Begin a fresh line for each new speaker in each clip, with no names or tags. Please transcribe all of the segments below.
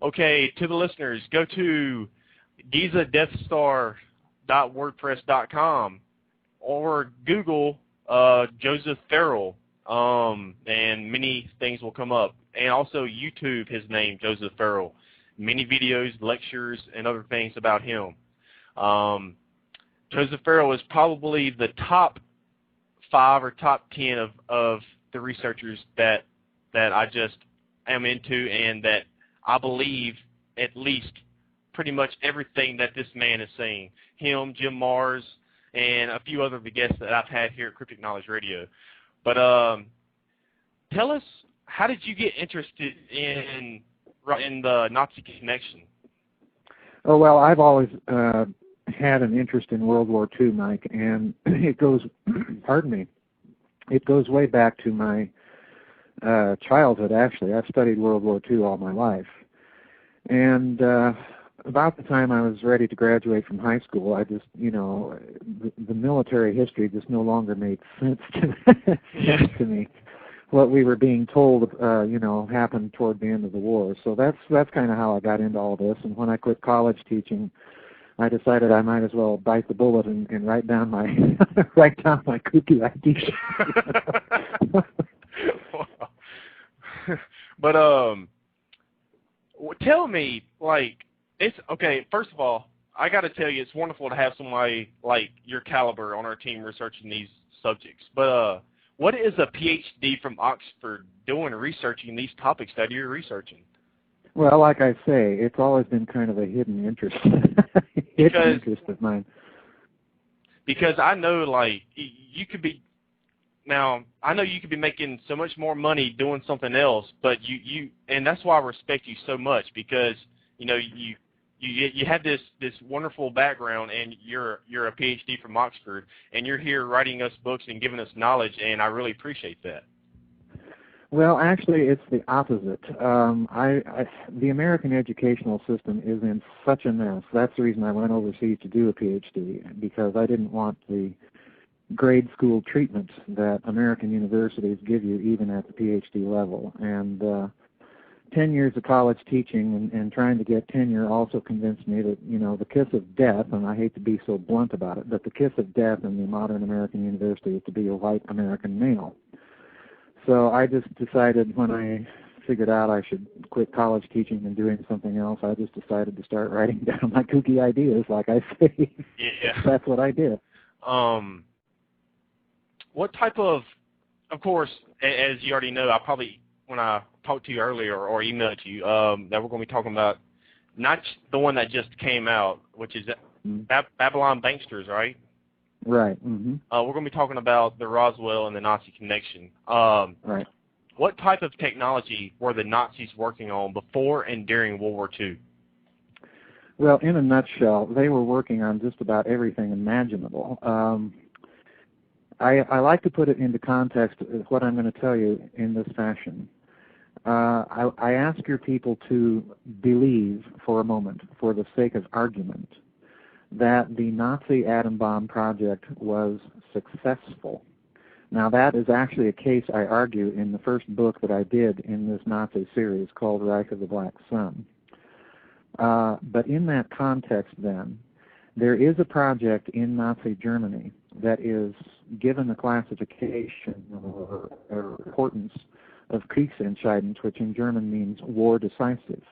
Okay, to the listeners, go to gizadeathstar.wordpress.com or Google Joseph Farrell, and many things will come up. And also YouTube his name, Joseph Farrell. Many videos, lectures, and other things about him. Joseph Farrell is probably the top 5 or top 10 of the researchers that I just am into, and that I believe at least pretty much everything that this man is saying. Him, Jim Mars, and a few other of the guests that I've had here at Cryptic Knowledge Radio. But tell us, how did you get interested in the Nazi connection?
Oh, well, I've always had an interest in World War II, Mike, and it goes, pardon me, it goes way back to my childhood, actually. I've studied World War II all my life. And about the time I was ready to graduate from high school, I just, the military history just no longer made sense to me. What we were being told, happened toward the end of the war. So that's kind of how I got into all this. And when I quit college teaching, I decided I might as well bite the bullet and write down my kooky ideas.
But tell me, it's okay. First of all, I got to tell you, it's wonderful to have somebody like your caliber on our team researching these subjects. But what is a PhD from Oxford doing researching these topics that you're researching?
Well, like I say, it's always been kind of a hidden interest, interest of mine.
Because I know, you could be, now, I know you could be making so much more money doing something else, but and that's why I respect you so much, because, you have this wonderful background, and you're a PhD from Oxford, and you're here writing us books and giving us knowledge, and I really appreciate that.
Well, actually, it's the opposite. The American educational system is in such a mess. That's the reason I went overseas to do a PhD, because I didn't want the grade school treatment that American universities give you even at the PhD level. And 10 years of college teaching and trying to get tenure also convinced me that, the kiss of death, and I hate to be so blunt about it, but the kiss of death in the modern American university is to be a white American male. So I just decided, when I figured out I should quit college teaching and doing something else, I just decided to start writing down my kooky ideas, like I say.
Yeah.
That's what I did.
What type of course, as you already know, when I talked to you earlier or emailed to you, that we're going to be talking about not the one that just came out, which is Babylon Banksters, right?
Right. Mm-hmm.
We're going to be talking about the Roswell and the Nazi connection.
Right.
What type of technology were the Nazis working on before and during World War II?
Well, in a nutshell, they were working on just about everything imaginable. I like to put it into context of what I'm going to tell you in this fashion. I ask your people to believe for a moment, for the sake of argument, that the Nazi atom bomb project was successful. Now, that is actually a case I argue in the first book that I did in this Nazi series called Reich of the Black Sun. But in that context, then, there is a project in Nazi Germany that is given the classification or importance of Kriegsentscheidend, which in German means war decisive.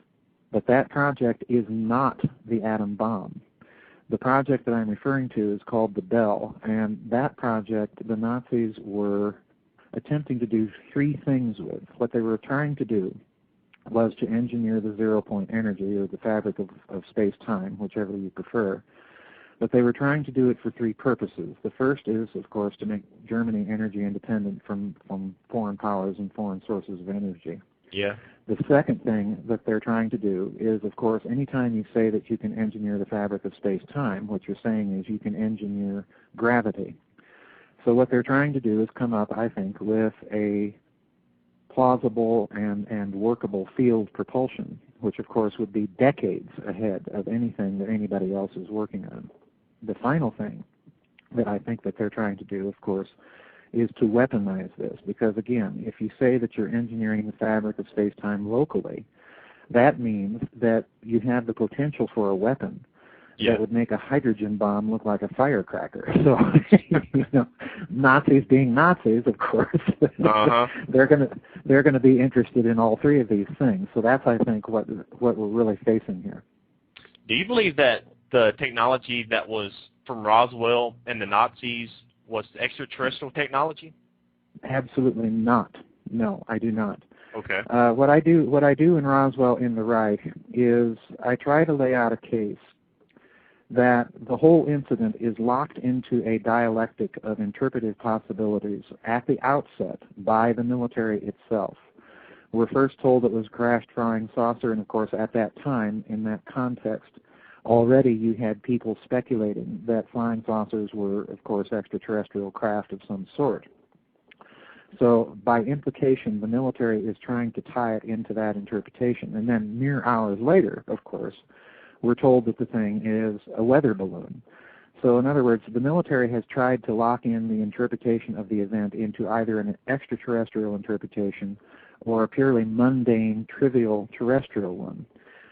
But that project is not the atom bomb. The project that I'm referring to is called the Bell, and that project the Nazis were attempting to do 3 things with. What they were trying to do was to engineer the zero-point energy, or the fabric of space-time, whichever you prefer. But they were trying to do it for 3 purposes. The first is, of course, to make Germany energy independent from foreign powers and foreign sources of energy.
Yeah.
The second thing that they're trying to do is, of course, anytime you say that you can engineer the fabric of space-time, what you're saying is you can engineer gravity. So what they're trying to do is come up, I think, with a plausible and workable field propulsion, which, of course, would be decades ahead of anything that anybody else is working on. The final thing that I think that they're trying to do, of course, is to weaponize this, because again, if you say that you're engineering the fabric of space-time locally, that means that you have the potential for a weapon
Yeah.
that would make a hydrogen bomb look like a firecracker. So, you know, Nazis being Nazis, of course, they're gonna be interested in all three of these things. So that's, I think, what we're really facing here.
Do you believe that the technology that was from Roswell and the Nazis was extraterrestrial technology?
Absolutely not. No, I do not.
Okay.
What I do in Roswell in the Reich is I try to lay out a case that the whole incident is locked into a dialectic of interpretive possibilities at the outset by the military itself. We're first told it was a crashed flying saucer, and of course at that time, in that context, already you had people speculating that flying saucers were, of course, extraterrestrial craft of some sort. So by implication, the military is trying to tie it into that interpretation. And then mere hours later, of course, we're told that the thing is a weather balloon. So in other words, the military has tried to lock in the interpretation of the event into either an extraterrestrial interpretation or a purely mundane, trivial terrestrial one.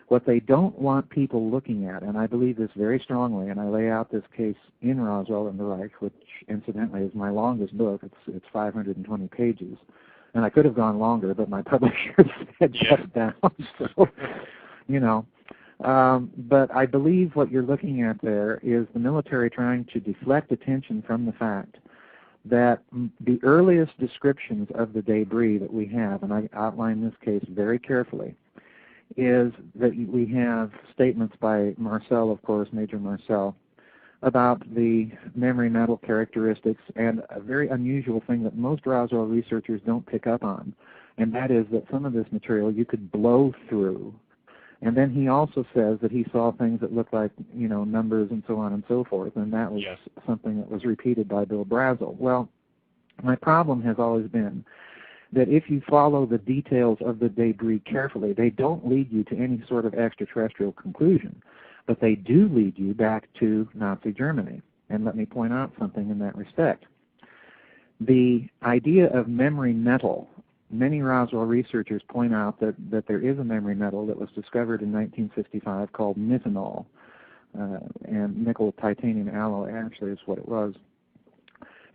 What they don't want people looking at, and I believe this very strongly, and I lay out this case in Roswell and the Reich, which incidentally is my longest book. It's 520 pages. And I could have gone longer, but my publisher said shut down. So, you know. But I believe what you're looking at there is the military trying to deflect attention from the fact that the earliest descriptions of the debris that we have, and I outline this case very carefully, is that we have statements by Marcel, of course, Major Marcel, about the memory metal characteristics, and a very unusual thing that most Roswell researchers don't pick up on, and that is that some of this material you could blow through. And then he also says that he saw things that looked like, you know, numbers and so on and so forth, and that was something that was repeated by Bill Brazel. Well, my problem has always been that if you follow the details of the debris carefully, they don't lead you to any sort of extraterrestrial conclusion, but they do lead you back to Nazi Germany. And let me point out something in that respect. The idea of memory metal, many Roswell researchers point out that there is a memory metal that was discovered in 1965 called nitinol, and nickel titanium alloy actually is what it was.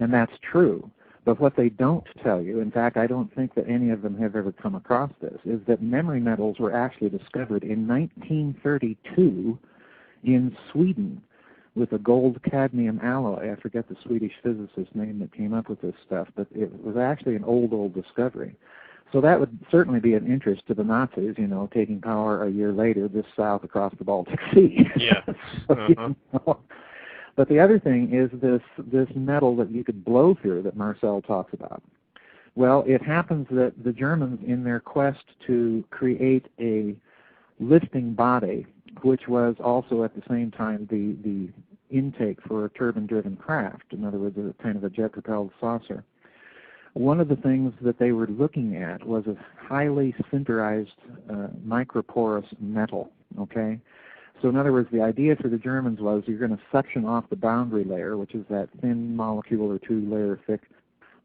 And that's true. But what they don't tell you, in fact, I don't think that any of them have ever come across this, is that memory metals were actually discovered in 1932 in Sweden with a gold cadmium alloy. I forget the Swedish physicist's name that came up with this stuff, but it was actually an old discovery. So that would certainly be of interest to the Nazis, you know, taking power a year later this south across the Baltic Sea.
Yeah.
So, you know. But the other thing is this metal that you could blow through that Marcel talks about. Well, it happens that the Germans, in their quest to create a lifting body, which was also at the same time the intake for a turbine-driven craft, in other words, a kind of a jet-propelled saucer, one of the things that they were looking at was a highly sinterized microporous metal, okay? So in other words, the idea for the Germans was you're going to suction off the boundary layer, which is that thin molecule or two-layer thick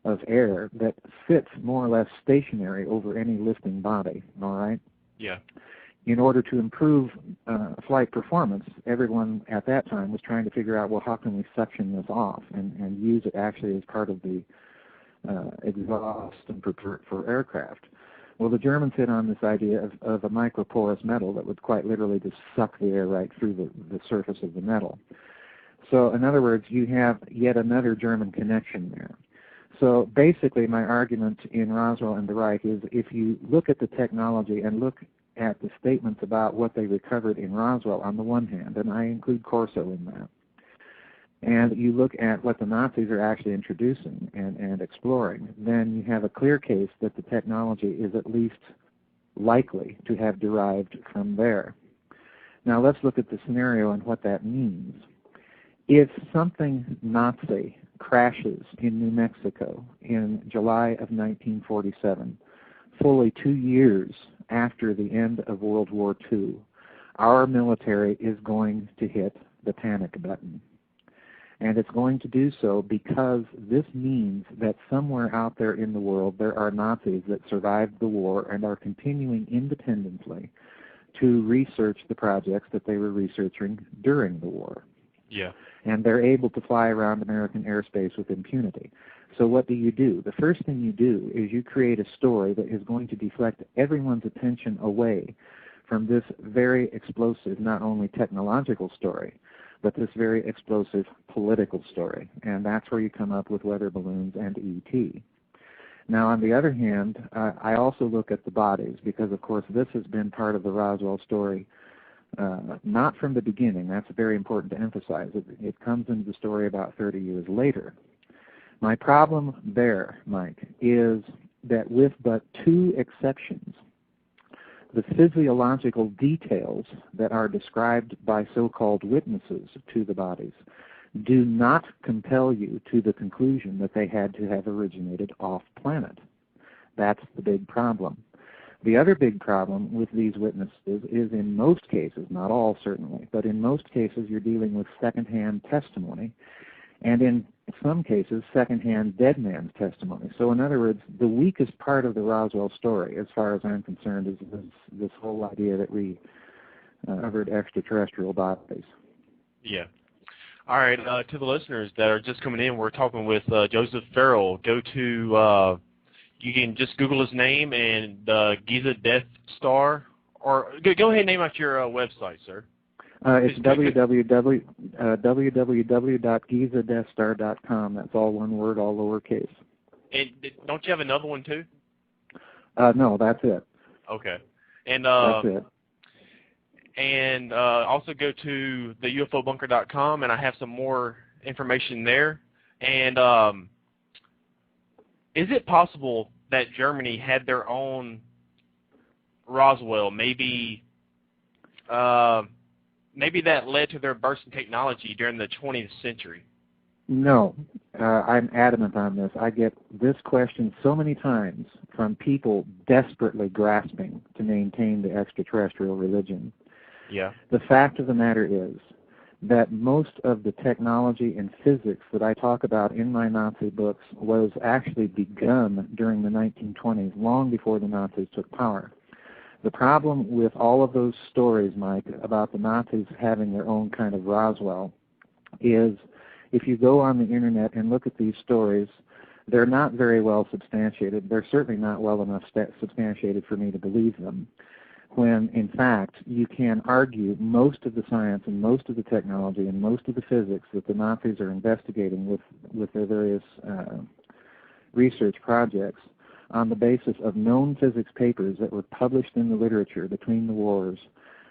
of air that sits more or less stationary over any lifting body, all right?
Yeah.
In order to improve flight performance, everyone at that time was trying to figure out, well, how can we suction this off and use it actually as part of the exhaust and for aircraft. Well, the Germans hit on this idea of a microporous metal that would quite literally just suck the air right through the surface of the metal. So in other words, you have yet another German connection there. So basically my argument in Roswell and the Reich is if you look at the technology and look at the statements about what they recovered in Roswell on the one hand, and I include Corso in that, and you look at what the Nazis are actually introducing and exploring, then you have a clear case that the technology is at least likely to have derived from there. Now let's look at the scenario and what that means. If something Nazi crashes in New Mexico in July of 1947, fully 2 years after the end of World War II, our military is going to hit the panic button. And it's going to do so because this means that somewhere out there in the world there are Nazis that survived the war and are continuing independently to research the projects that they were researching during the war.
Yeah.
And they're able to fly around American airspace with impunity. So what do? The first thing you do is you create a story that is going to deflect everyone's attention away from this very explosive, not only technological story, but this very explosive political story. And that's where you come up with weather balloons and E.T. Now, on the other hand, I also look at the bodies because, of course, this has been part of the Roswell story, not from the beginning. That's very important to emphasize. It comes into the story about 30 years later. My problem there, Mike, is that with but two exceptions, the physiological details that are described by so-called witnesses to the bodies do not compel you to the conclusion that they had to have originated off-planet. That's the big problem. The other big problem with these witnesses is in most cases, not all certainly, but in most cases you're dealing with secondhand testimony, and in some cases secondhand dead man's testimony. So in other words, the weakest part of the Roswell story, as far as I'm concerned, is this whole idea that we covered extraterrestrial bodies.
Yeah. All right, to the listeners that are just coming in, we're talking with Joseph Farrell. Go to, you can just Google his name and Giza Death Star, or go ahead and name out your website, sir.
It's www.gizadeathstar.com. That's all one word, all lowercase.
And don't you have another one too?
No, that's it.
Okay. And
that's it.
And also go to the UFObunker.com, and I have some more information there. And is it possible that Germany had their own Roswell? Maybe that led to their burst in technology during the 20th century.
No, I'm adamant on this. I get this question so many times from people desperately grasping to maintain the extraterrestrial religion.
Yeah.
The fact of the matter is that most of the technology and physics that I talk about in my Nazi books was actually begun during the 1920s, long before the Nazis took power. The problem with all of those stories, Mike, about the Nazis having their own kind of Roswell is if you go on the Internet and look at these stories, they're not very well substantiated. They're certainly not well enough substantiated for me to believe them, when, in fact, you can argue most of the science and most of the technology and most of the physics that the Nazis are investigating with their various research projects on the basis of known physics papers that were published in the literature between the wars,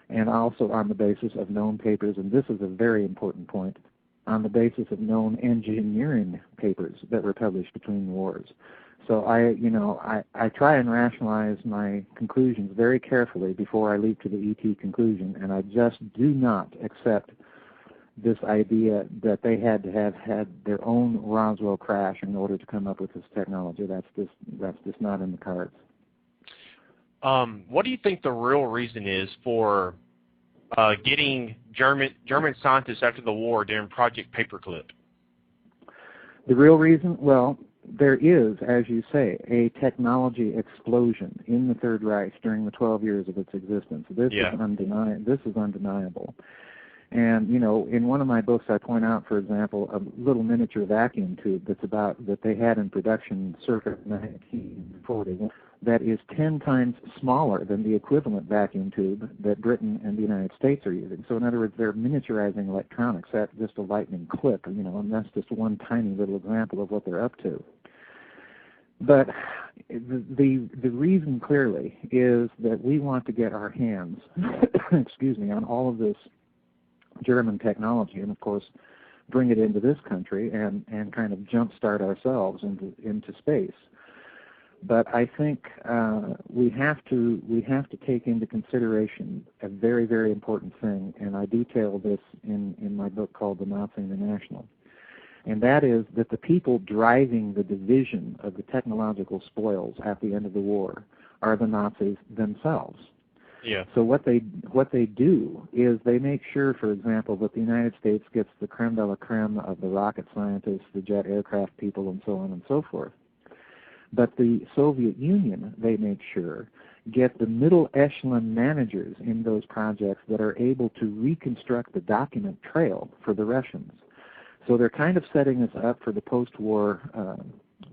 and also on the basis of known papers, and this is a very important point, on the basis of known engineering papers that were published between the wars. So I try and rationalize my conclusions very carefully before I leap to the ET conclusion, and I just do not accept this idea that they had to have had their own Roswell crash in order to come up with this technology. That's just not in the cards.
What do you think the real reason is for getting German scientists after the war during Project Paperclip?
The real reason? Well, there is, as you say, a technology explosion in the Third Reich during the 12 years of its existence. This is undeniable. And, in one of my books I point out, for example, a little miniature vacuum tube that they had in production circa 1940 that is 10 times smaller than the equivalent vacuum tube that Britain and the United States are using. So in other words, they're miniaturizing electronics at just a lightning clip, and that's just one tiny little example of what they're up to. But the reason clearly is that we want to get our hands, on all of this German technology, and of course bring it into this country and kind of jumpstart ourselves into space. But I think we have to take into consideration a very, very important thing, and I detail this in my book called The Nazi International, and that is that the people driving the division of the technological spoils at the end of the war are the Nazis themselves.
Yeah.
So what they do is they make sure, for example, that the United States gets the creme de la creme of the rocket scientists, the jet aircraft people, and so on and so forth. But the Soviet Union, they make sure, get the middle echelon managers in those projects that are able to reconstruct the document trail for the Russians. So they're kind of setting us up for the post-war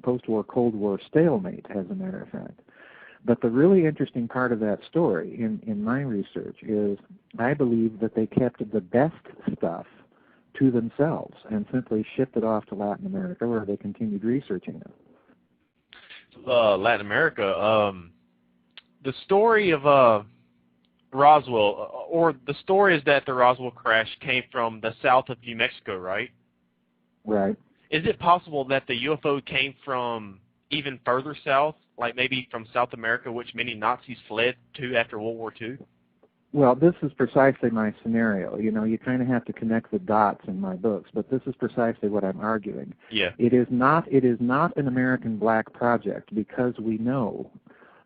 Cold War stalemate, as a matter of fact. But the really interesting part of that story in my research is I believe that they kept the best stuff to themselves and simply shipped it off to Latin America, where they continued researching it.
Latin America, the story of Roswell, or the story is that the Roswell crash came from the south of New Mexico, right?
Right.
Is it possible that the UFO came from even further south, like maybe from South America, which many Nazis fled to after World War II?
Well, this is precisely my scenario. You know, you kind of have to connect the dots in my books, but this is precisely what I'm arguing.
Yeah.
It is not an American black project, because we know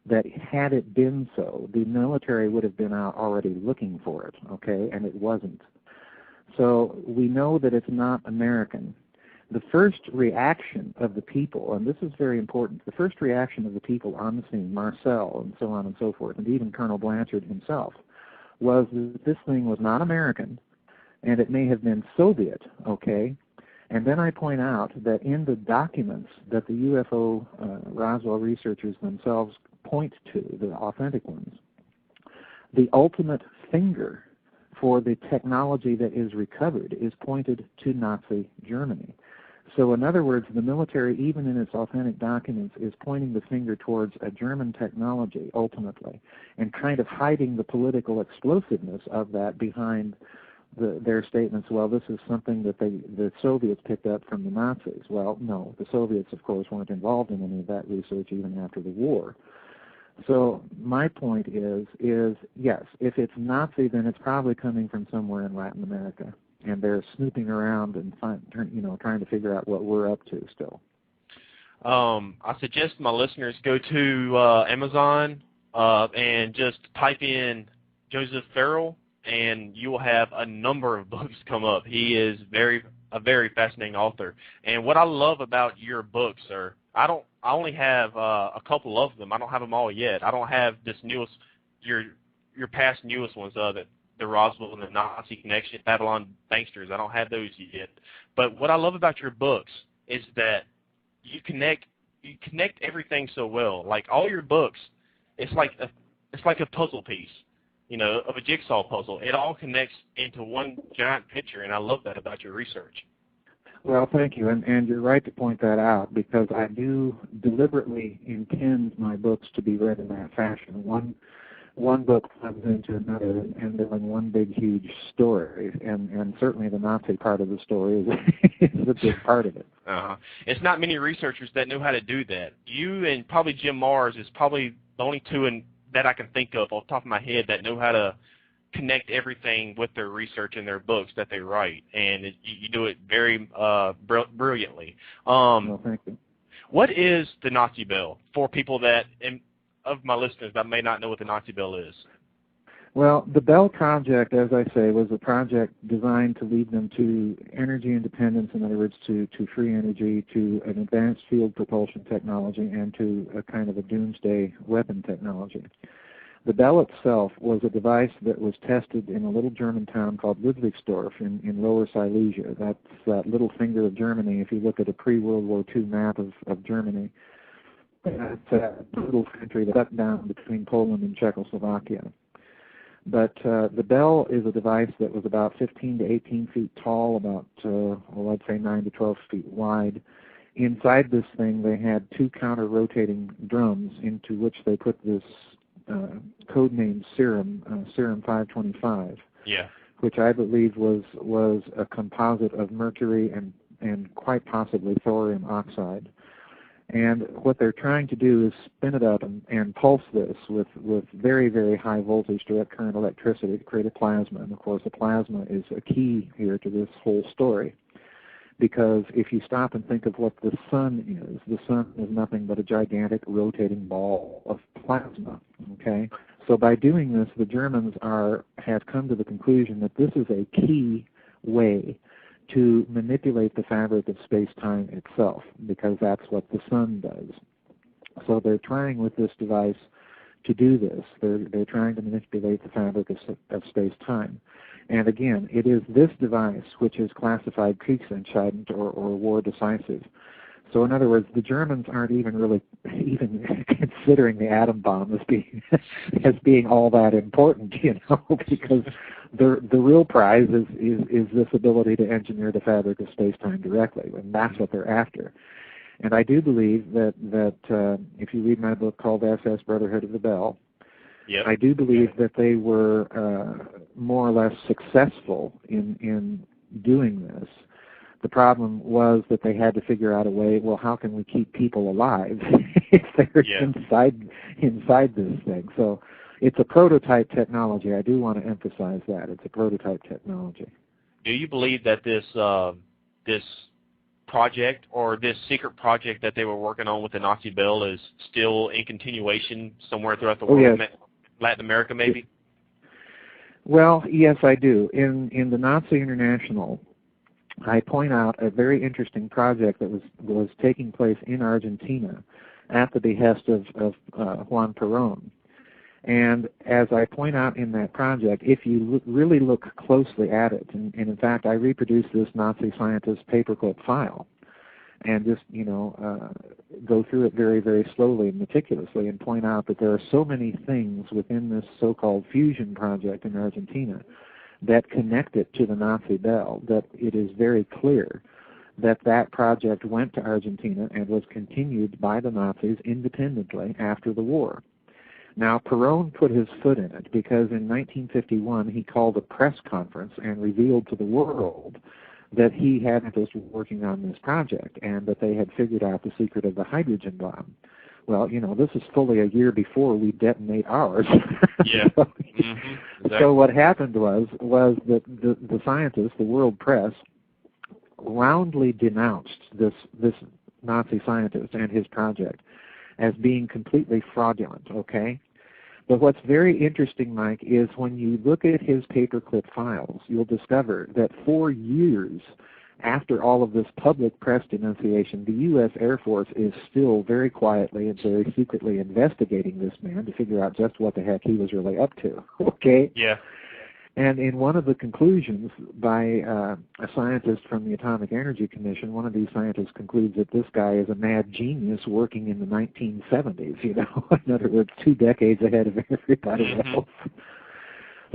that had it been so, the military would have been out already looking for it, okay, and it wasn't. So we know that it's not American. The first reaction of the people, and this is very important, the first reaction of the people on the scene, Marcel and so on and so forth, and even Colonel Blanchard himself, was that this thing was not American, and it may have been Soviet, okay? And then I point out that in the documents that the UFO Roswell researchers themselves point to, the authentic ones, the ultimate finger for the technology that is recovered is pointed to Nazi Germany. So in other words, the military, even in its authentic documents, is pointing the finger towards a German technology, ultimately, and kind of hiding the political explosiveness of that behind their statements, well, this is something that the Soviets picked up from the Nazis. Well, no, the Soviets, of course, weren't involved in any of that research even after the war. So my point is yes, if it's Nazi, then it's probably coming from somewhere in Latin America, and they're snooping around and trying to figure out what we're up to still.
I suggest my listeners go to Amazon and just type in Joseph Farrell, and you will have a number of books come up. He is a very fascinating author. And what I love about your books, sir, I only have a couple of them. I don't have them all yet. I don't have this newest, your past newest ones, the Roswell and the Nazi connection, Babylon Banksters. I don't have those yet. But what I love about your books is that you connect everything so well. Like all your books, it's like a puzzle piece, of a jigsaw puzzle. It all connects into one giant picture, and I love that about your research.
Well, thank you, and you're right to point that out, because I do deliberately intend my books to be read in that fashion. One book comes into another, and they're in one big, huge story, and certainly the Nazi part of the story is a big part of it.
It's not many researchers that know how to do that. You and probably Jim Mars is probably the only two that I can think of off the top of my head that know how to connect everything with their research in their books that they write, and you do it very brilliantly.
Well, thank you.
What is the Nazi Bell for people of my listeners that may not know what the Nazi Bell is?
Well, the Bell Project, as I say, was a project designed to lead them to energy independence, in other words, to free energy, to an advanced field propulsion technology, and to a kind of a doomsday weapon technology. The Bell itself was a device that was tested in a little German town called Ludwigsdorf in Lower Silesia. That's that little finger of Germany. If you look at a pre-World War II map of Germany, it's a little country that's stuck down between Poland and Czechoslovakia. But the Bell is a device that was about 15 to 18 feet tall, about, I'd say 9 to 12 feet wide. Inside this thing, they had two counter-rotating drums into which they put this codenamed Serum 525, which I believe was a composite of mercury and quite possibly thorium oxide. And what they're trying to do is spin it up and pulse this with very, very high voltage direct current electricity to create a plasma. And of course, a plasma is a key here to this whole story. Because if you stop and think of what the sun is nothing but a gigantic rotating ball of plasma, okay? So by doing this, the Germans have come to the conclusion that this is a key way to manipulate the fabric of space-time itself, because that's what the sun does. So they're trying with this device to do this. They're trying to manipulate the fabric of space-time. And again, it is this device which is classified Kriegsentscheidend or war decisive. So in other words, the Germans aren't even really considering the atom bomb as being all that important, because the real prize is this ability to engineer the fabric of space-time directly, and that's what they're after. And I do believe that if you read my book called SS Brotherhood of the Bell,
yep.
I do believe that they were more or less successful in doing this. The problem was that they had to figure out a way, well, how can we keep people alive if they're inside this thing? So it's a prototype technology. I do want to emphasize that. It's a prototype technology.
Do you believe that this project or this secret project that they were working on with the Nazi Bell is still in continuation somewhere throughout the world,
yes.
Latin America maybe?
Well, yes, I do. In the Nazi International, I point out a very interesting project that was taking place in Argentina at the behest of Juan Perón. And as I point out in that project, if you really look closely at it, and in fact I reproduced this Nazi scientist's paperclip file, and just go through it very, very slowly and meticulously, and point out that there are so many things within this so-called fusion project in Argentina that connect it to the Nazi Bell, that it is very clear that that project went to Argentina and was continued by the Nazis independently after the war. Now, Perón put his foot in it because in 1951 he called a press conference and revealed to the world that he had just working on this project and that they had figured out the secret of the hydrogen bomb. Well, this is fully a year before we detonate ours.
Yeah. Exactly.
So what happened was that the scientists, the world press, roundly denounced this Nazi scientist and his project as being completely fraudulent, okay? But what's very interesting, Mike, is when you look at his paperclip files, you'll discover that 4 years after all of this public press denunciation, the U.S. Air Force is still very quietly and very secretly investigating this man to figure out just what the heck he was really up to, okay?
Yeah.
And in one of the conclusions by a scientist from the Atomic Energy Commission, one of these scientists concludes that this guy is a mad genius working in the 1970s, in other words, 2 decades ahead of everybody else.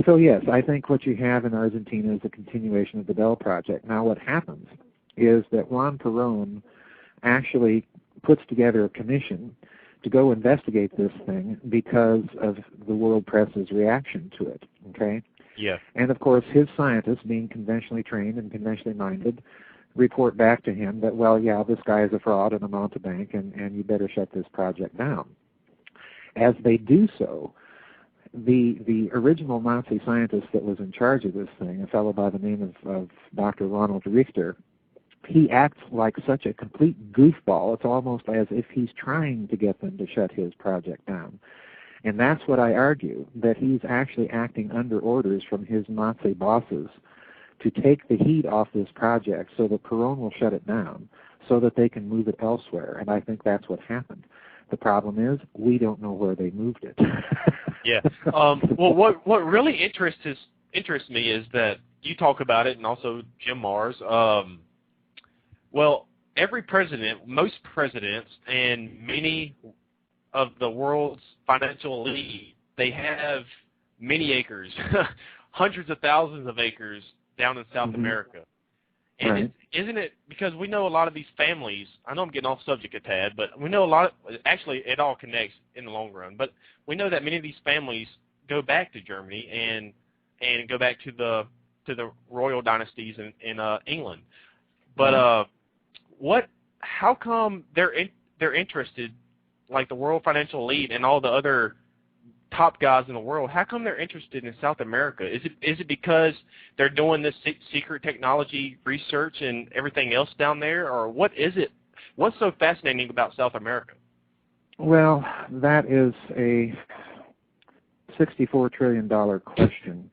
So yes, I think what you have in Argentina is a continuation of the Bell Project. Now what happens is that Juan Perón actually puts together a commission to go investigate this thing because of the world press's reaction to it, okay?
Yeah.
And of course his scientists, being conventionally trained and conventionally minded, report back to him that, well, yeah, this guy is a fraud and a mountebank and you better shut this project down. As they do so, the original Nazi scientist that was in charge of this thing, a fellow by the name of Dr. Ronald Richter, he acts like such a complete goofball. It's almost as if he's trying to get them to shut his project down. And that's what I argue, that he's actually acting under orders from his Nazi bosses to take the heat off this project so that Perón will shut it down so that they can move it elsewhere. And I think that's what happened. The problem is we don't know where they moved it.
Yeah. Well, what really interests me is that you talk about it, and also Jim Mars. Well, every president, most presidents, and many of the world's financial elite, they have many acres, hundreds of thousands of acres down in South America. And
right.
Isn't it, because we know a lot of these families, I know I'm getting off subject a tad, but we know a lot of, actually it all connects in the long run, but we know that many of these families go back to Germany and go back to the royal dynasties in England. But how come they're interested, like the world financial elite and all the other top guys in the world, how come they're interested in South America? Is it because they're doing this secret technology research and everything else down there, or what is it? What's so fascinating about South America?
Well, that is a $64 trillion question.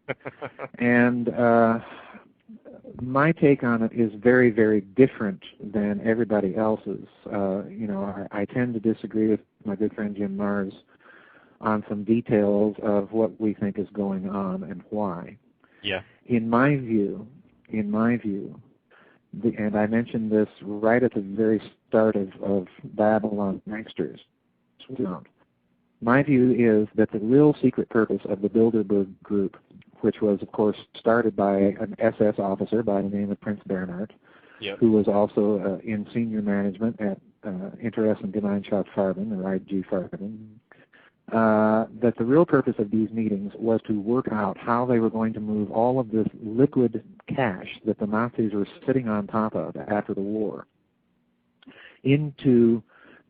And my take on it is very, very different than everybody else's. I tend to disagree with my good friend Jim Mars on some details of what we think is going on and why.
Yeah.
In my view, and I mentioned this right at the very start of Babylon Gangsters, my view is that the real secret purpose of the Bilderberg Group, which was, of course, started by an SS officer by the name of Prince Bernhard,
Yep.
who was also in senior management at Interessengemeinschaft Farben, or IG Farben, that the real purpose of these meetings was to work out how they were going to move all of this liquid cash that the Nazis were sitting on top of after the war into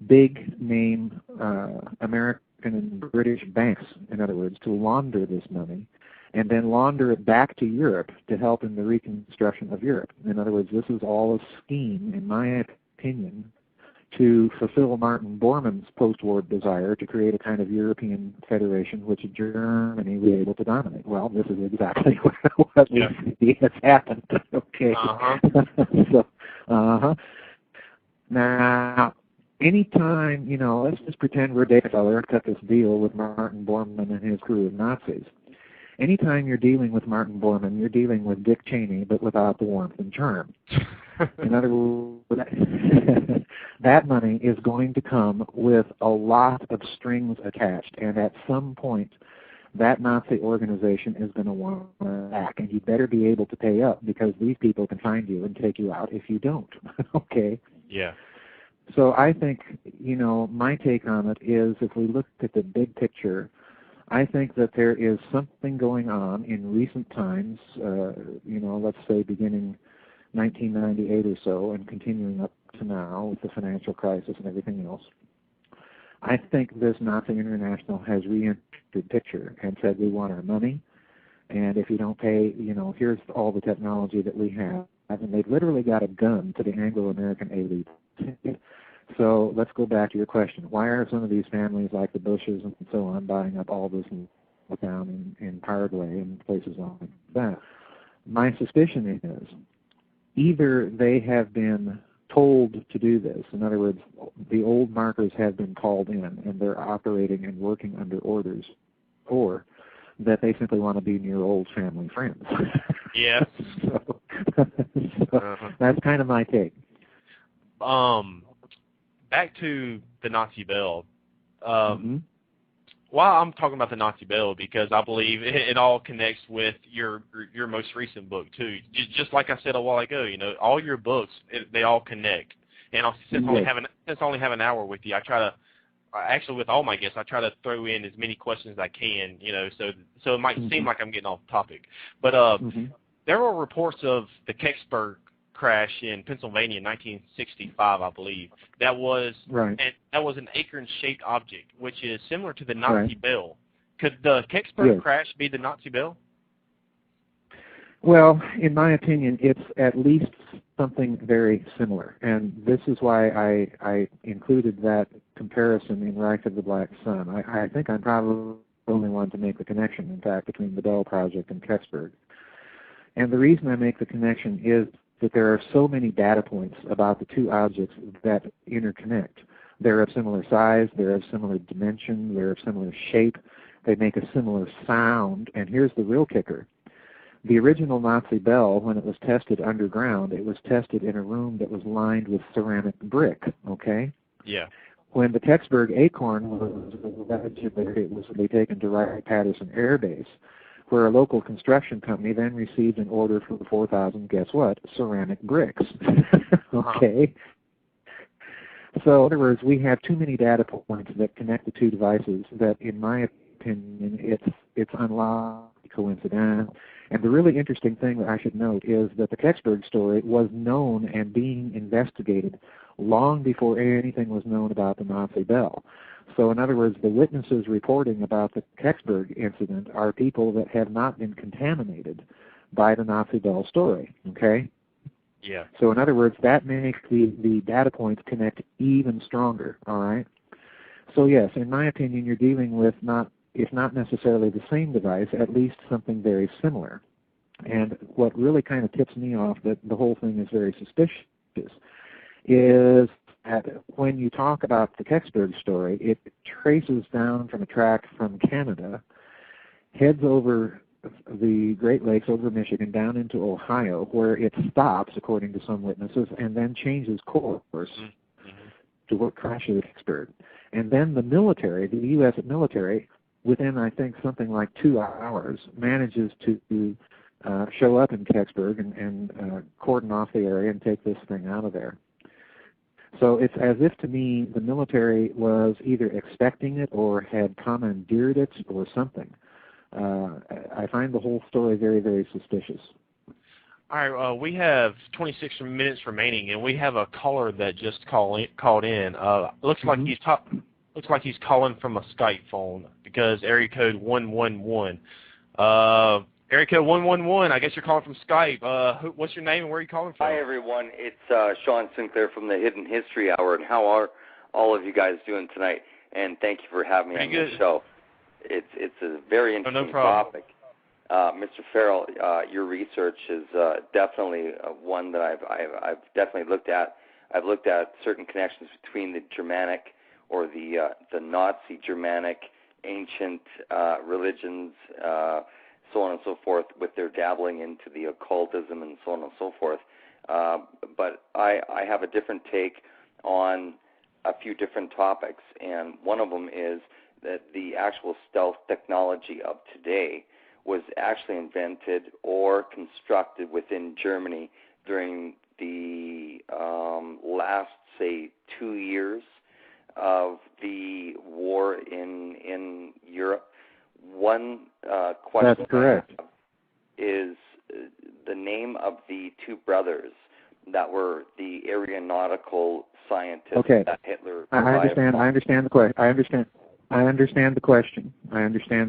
big name American and British banks, in other words, to launder this money and then launder it back to Europe to help in the reconstruction of Europe. In other words, this is all a scheme, in my opinion, to fulfill Martin Bormann's post-war desire to create a kind of European federation which Germany would be able to dominate. Well, this is exactly what we see has happened. Okay. Now, anytime, let's just pretend we're Rockefeller and cut this deal with Martin Bormann and his crew of Nazis. Anytime you're dealing with Martin Bormann, you're dealing with Dick Cheney, but without the warmth and charm. In other words, that money is going to come with a lot of strings attached, and at some point, that Nazi organization is going to want it back, and you better be able to pay up because these people can find you and take you out if you don't. Okay?
Yeah.
So I think, my take on it is if we look at the big picture, I think that there is something going on in recent times, let's say beginning 1998 or so and continuing up to now with the financial crisis and everything else. I think this Nazi International has re-entered the picture and said we want our money, and if you don't pay, here's all the technology that we have. And they've literally got a gun to the Anglo-American elite. So let's go back to your question. Why are some of these families like the Bushes and so on buying up all this down in Paraguay and places like that? My suspicion is either they have been told to do this, in other words, the old markers have been called in and they're operating and working under orders, or that they simply want to be near old family friends.
Yeah.
so that's kind of my take.
Back to the Nazi Bell. While I'm talking about the Nazi Bell, because I believe it all connects with your most recent book too. Just like I said a while ago, all your books they all connect. And since I only have an hour with you, I try to actually with all my guests I try to throw in as many questions as I can. So it might seem like I'm getting off topic, but there were reports of the Kecksburg crash in Pennsylvania in 1965, I believe. That was an acorn-shaped object, which is similar to the Nazi Bell. Could the Kecksburg crash be the Nazi Bell?
Well, in my opinion, it's at least something very similar, and this is why I included that comparison in Rise of the Black Sun. I think I'm probably the only one to make the connection, in fact, between the Bell Project and Kecksburg. And the reason I make the connection is that there are so many data points about the two objects that interconnect. They're of similar size, they're of similar dimension, they're of similar shape, they make a similar sound, and here's the real kicker. The original Nazi Bell, when it was tested underground, it was tested in a room that was lined with ceramic brick, okay?
Yeah.
When the Kecksburg acorn was allegedly, it was taken to Wright-Patterson Air Base, where a local construction company then received an order for 4,000, guess what, ceramic bricks. Okay? So in other words, we have too many data points that connect the two devices that, in my opinion, it's unlikely coincidental. And the really interesting thing that I should note is that the Kecksburg story was known and being investigated long before anything was known about the Nazi Bell. So in other words, the witnesses reporting about the Kecksburg incident are people that have not been contaminated by the Nazi Bell story, okay?
Yeah.
So in other words, that makes the data points connect even stronger, all right? So yes, in my opinion, you're dealing with if not necessarily the same device, at least something very similar. And what really kind of tips me off that the whole thing is very suspicious is that when you talk about the Kecksburg story, it traces down from a track from Canada, heads over the Great Lakes, over Michigan, down into Ohio, where it stops, according to some witnesses, and then changes course to what crashes at Kecksburg. And then the military, the U.S. military, within, I think, something like 2 hours, manages to show up in Kecksburg and cordon off the area and take this thing out of there. So it's as if, to me, the military was either expecting it or had commandeered it or something. I find the whole story very, very suspicious.
All right, we have 26 minutes remaining, and we have a caller that just called in. Looks like he's calling from a Skype phone because area code 111. Area code 111. I guess you're calling from Skype. What's your name and where are you calling from?
Hi everyone, it's Sean Sinclair from the Hidden History Hour, and how are all of you guys doing tonight? And thank you for having me on the show. It's a very interesting topic. Mr. Farrell, your research is definitely one that I've definitely looked at. I've looked at certain connections between the Germanic or the Nazi Germanic ancient religions, so on and so forth, with their dabbling into the occultism and so on and so forth. But I have a different take on a few different topics, and one of them is that the actual stealth technology of today was actually invented or constructed within Germany during the last, say, 2 years of the war in Europe. One question
That's correct.
Is the name of the two brothers that were the aeronautical scientists that Hitler provided.
I understand the question. I understand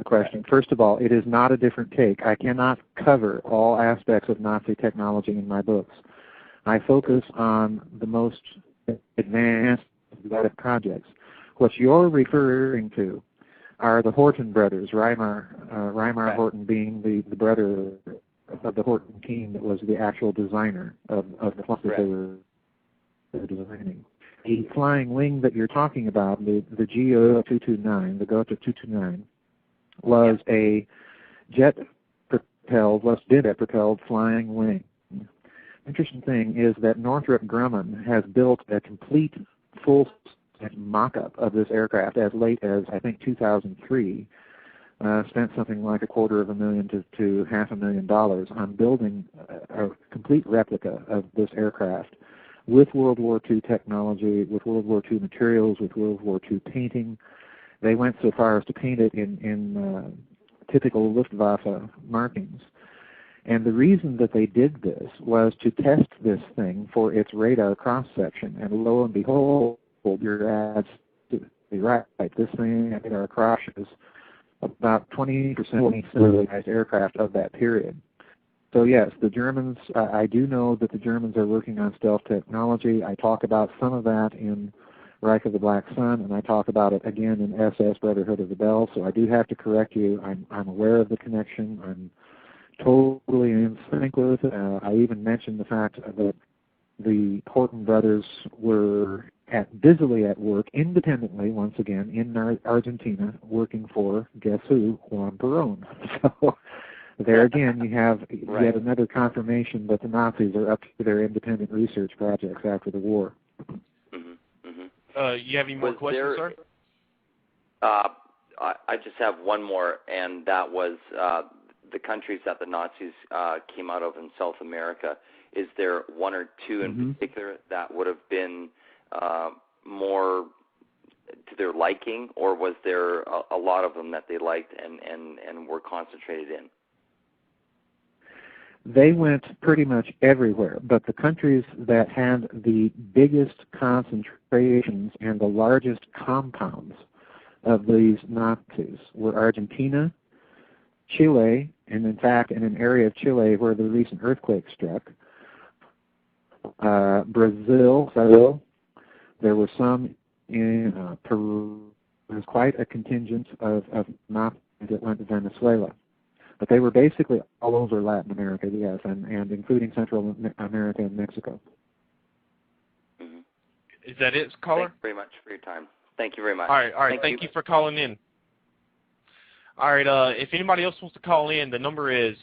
the question. First of all, it is not a different take. I cannot cover all aspects of Nazi technology in my books. I focus on the most advanced projects. What you're referring to are the Horton brothers, Reimar Horton being the brother of the Horton team that was the actual designer of the flight that they were designing. The flying wing that you're talking about, the GO-229, the GOTA-229, was a jet-propelled flying wing. Interesting thing is that Northrop Grumman has built a complete full mock-up of this aircraft as late as, I think, 2003, spent something like $250,000 to $500,000 on building a complete replica of this aircraft with World War II technology, with World War II materials, with World War II painting. They went so far as to paint it in typical Luftwaffe markings. And the reason that they did this was to test this thing for its radar cross-section. And lo and behold, your ads to the right, this thing, radar cross is about 20% of the civilized aircraft of that period. So yes, the Germans, I do know that the Germans are working on stealth technology. I talk about some of that in Reich of the Black Sun, and I talk about it again in SS Brotherhood of the Bell. So I do have to correct you. I'm aware of the connection. I'm totally in sync with it. I even mentioned the fact that the Horton brothers were busily at work independently, once again, in Argentina, working for, guess who, Juan Perón. So there again, you have yet another confirmation that the Nazis are up to their independent research projects after the war.
You have any more questions, sir?
I just have one more, and that was the countries that the Nazis came out of in South America. Is there one or two in particular that would have been more to their liking, or was there a lot of them that they liked and were concentrated in?
They went pretty much everywhere, but the countries that had the biggest concentrations and the largest compounds of these Nazis were Argentina, Chile, and in fact in an area of Chile where the recent earthquake struck, Brazil, there were some in Peru. There was quite a contingent of Nazis that went to Venezuela. But they were basically all over Latin America, yes, and including Central America and Mexico.
Is that it, caller?
Thanks very much for your time. Thank you very much.
All right. Thank you for calling in. All right, if anybody else wants to call in, the number is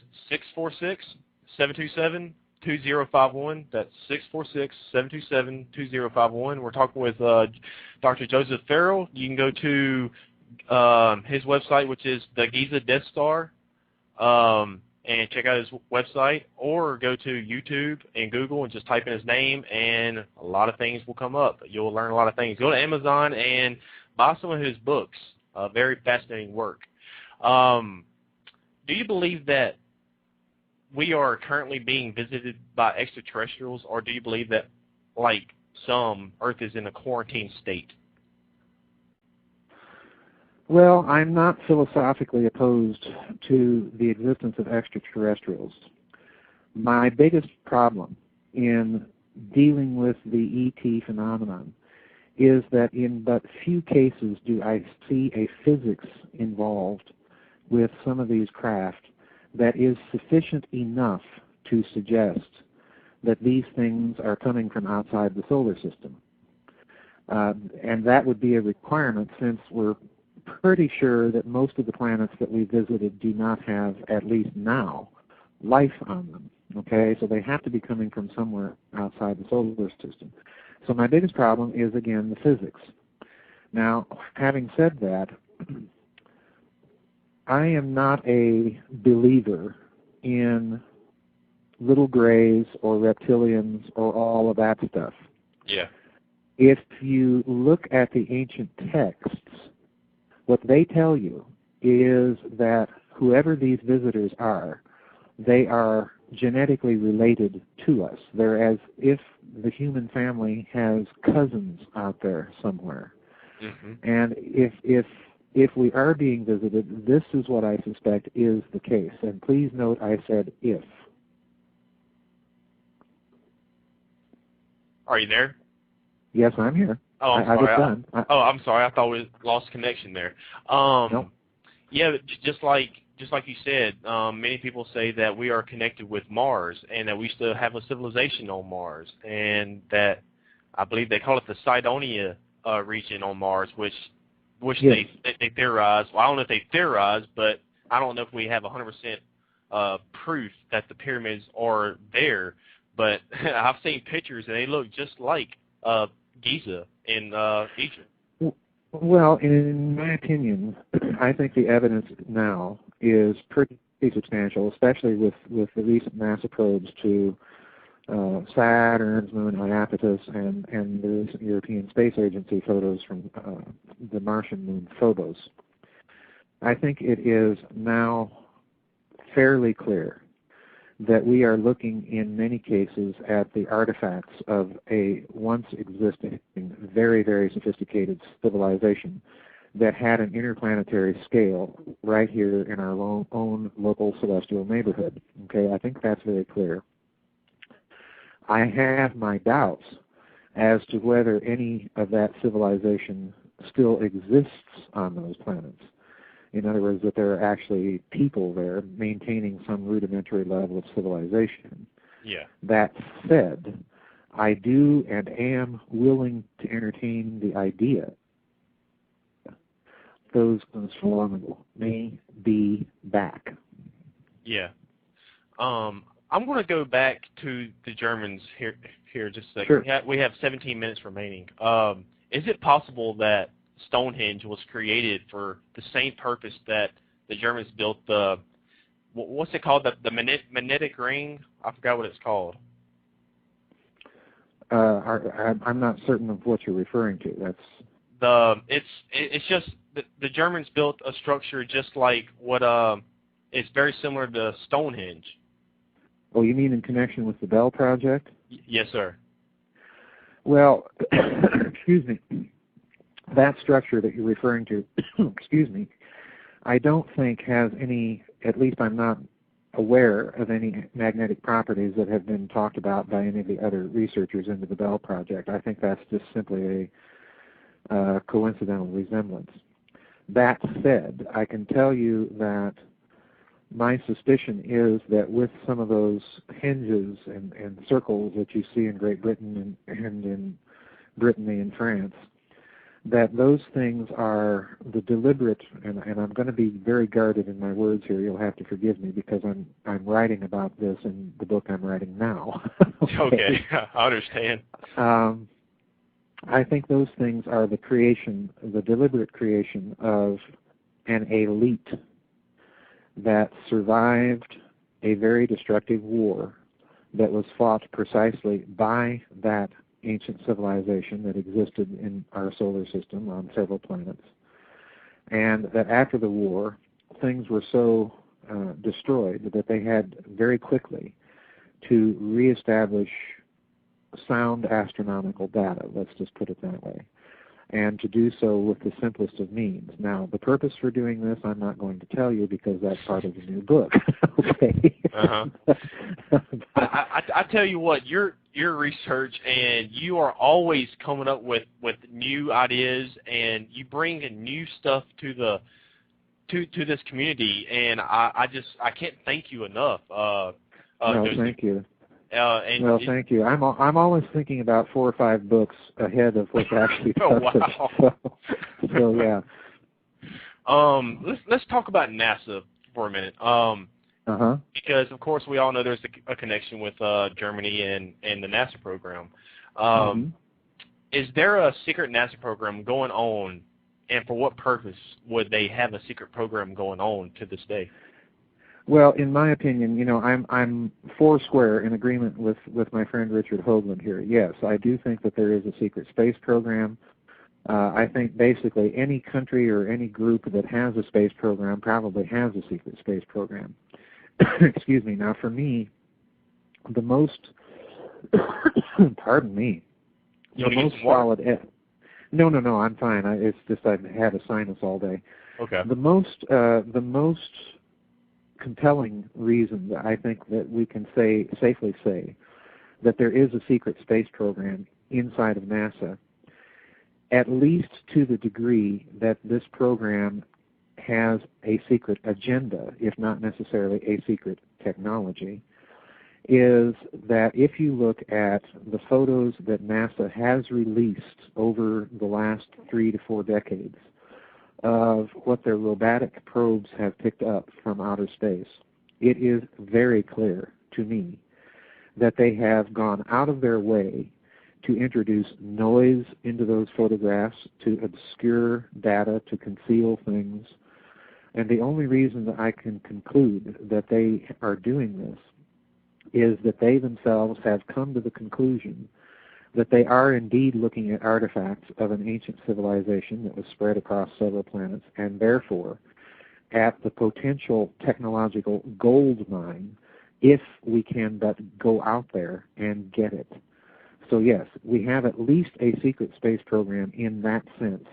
646-727-2051. That's 646-727-2051. We're talking with Dr. Joseph Farrell. You can go to his website, which is the Giza Death Star, and check out his website, or go to YouTube and Google and just type in his name, and a lot of things will come up. You'll learn a lot of things. Go to Amazon and buy some of his books. Very fascinating work. Do you believe that we are currently being visited by extraterrestrials, or do you believe that, like some, Earth is in a quarantine state?
Well, I'm not philosophically opposed to the existence of extraterrestrials. My biggest problem in dealing with the ET phenomenon is that in but few cases do I see a physics involved with some of these craft that is sufficient enough to suggest that these things are coming from outside the solar system. And that would be a requirement, since we're pretty sure that most of the planets that we visited do not have, at least now, life on them. Okay, so they have to be coming from somewhere outside the solar system. So my biggest problem is, again, the physics. Now, having said that, I am not a believer in little grays or reptilians or all of that stuff.
Yeah.
If you look at the ancient texts, what they tell you is that whoever these visitors are, they are genetically related to us. They're as if the human family has cousins out there somewhere.
Mm-hmm.
And if we are being visited, this is what I suspect is the case. And please note I said if.
Are you there?
Yes, I'm here.
Oh, I'm sorry. I'm sorry. I thought we lost connection there.
No.
Yeah, just like you said, many people say that we are connected with Mars, and that we still have a civilization on Mars, and that I believe they call it the Cydonia region on Mars, which
yes.
they theorize. Well, I don't know if they theorize, but I don't know if we have 100% proof that the pyramids are there. But I've seen pictures, and they look just like Giza in Egypt.
Well, in my opinion, I think the evidence now is pretty substantial, especially with the recent NASA probes to Saturn's moon Iapetus and the recent European Space Agency photos from the Martian moon Phobos. I think it is now fairly clear that we are looking in many cases at the artifacts of a once existing, very, very sophisticated civilization that had an interplanetary scale right here in our own local celestial neighborhood. Okay, I think that's very clear. I have my doubts as to whether any of that civilization still exists on those planets. In other words, that there are actually people there maintaining some rudimentary level of civilization.
Yeah.
That said, I do and am willing to entertain the idea those transformable may be back.
Yeah. I'm going to go back to the Germans here just a second.
Sure.
We have 17 minutes remaining. Is it possible that Stonehenge was created for the same purpose that the Germans built the, what's it called, the magnetic ring? I forgot what it's called.
I'm not certain of what you're referring to.
It's just the Germans built a structure just like what it's very similar to Stonehenge.
Oh, you mean in connection with the Bell Project?
Yes, sir.
Well, excuse me. That structure that you're referring to, excuse me, I don't think has any, at least I'm not aware of any magnetic properties that have been talked about by any of the other researchers into the Bell Project. I think that's just simply a coincidental resemblance. That said, I can tell you that my suspicion is that with some of those hinges and circles that you see in Great Britain and in Brittany and France, that those things are the deliberate, and I'm going to be very guarded in my words here. You'll have to forgive me because I'm writing about this in the book I'm writing now.
Okay, I understand.
I think those things are the deliberate creation of an elite that survived a very destructive war that was fought precisely by that ancient civilization that existed in our solar system on several planets, and that after the war, things were so destroyed that they had very quickly to reestablish sound astronomical data, let's just put it that way, and to do so with the simplest of means. Now, the purpose for doing this I'm not going to tell you because that's part of the new book. Okay.
I tell you what, your research, and you are always coming up with new ideas, and you bring in new stuff to this community, and I can't thank you enough.
No, thank you. Thank you. I'm always thinking about 4 or 5 books ahead of what's actually published.
Wow.
So yeah.
Let's talk about NASA for a minute. Because of course we all know there's a connection with Germany and the NASA program. Is there a secret NASA program going on, and for what purpose would they have a secret program going on to this day?
Well, in my opinion, I'm foursquare in agreement with my friend Richard Hoagland here. Yes, I do think that there is a secret space program. I think basically any country or any group that has a space program probably has a secret space program. Excuse me. Now, for me, the most pardon me, the most solid. No, I'm fine. It's just I've had a sinus all day.
Okay.
The most compelling reason that I think that we can safely say that there is a secret space program inside of NASA, at least to the degree that this program has a secret agenda, if not necessarily a secret technology, is that if you look at the photos that NASA has released over the last 3 to 4 decades of what their robotic probes have picked up from outer space, it is very clear to me that they have gone out of their way to introduce noise into those photographs, to obscure data, to conceal things. And the only reason that I can conclude that they are doing this is that they themselves have come to the conclusion that they are indeed looking at artifacts of an ancient civilization that was spread across several planets, and therefore at the potential technological gold mine if we can but go out there and get it. So yes, we have at least a secret space program in that sense,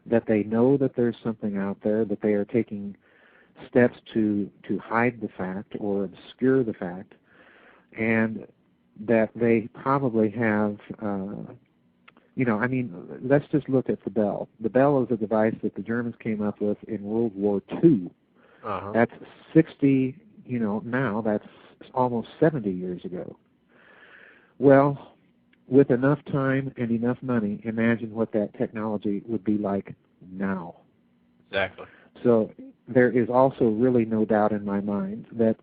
that they know that there's something out there, that they are taking steps to hide the fact or obscure the fact, and that they probably have, let's just look at the Bell. The Bell is a device that the Germans came up with in World War II. That's 60, now that's almost 70 years ago. Well, with enough time and enough money, imagine what that technology would be like now.
Exactly.
So there is also really no doubt in my mind that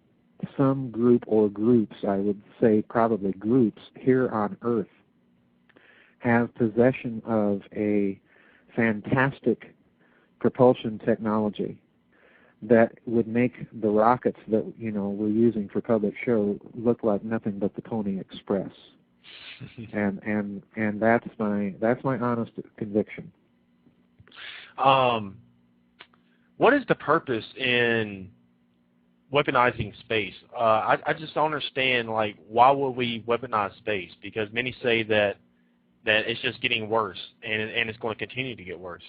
some group or groups, I would say probably groups here on Earth, have possession of a fantastic propulsion technology that would make the rockets that we're using for public show look like nothing but the Pony Express. and that's my honest conviction.
What is the purpose in weaponizing space? I just don't understand, why would we weaponize space? Because many say that it's just getting worse, and it's going to continue to get worse.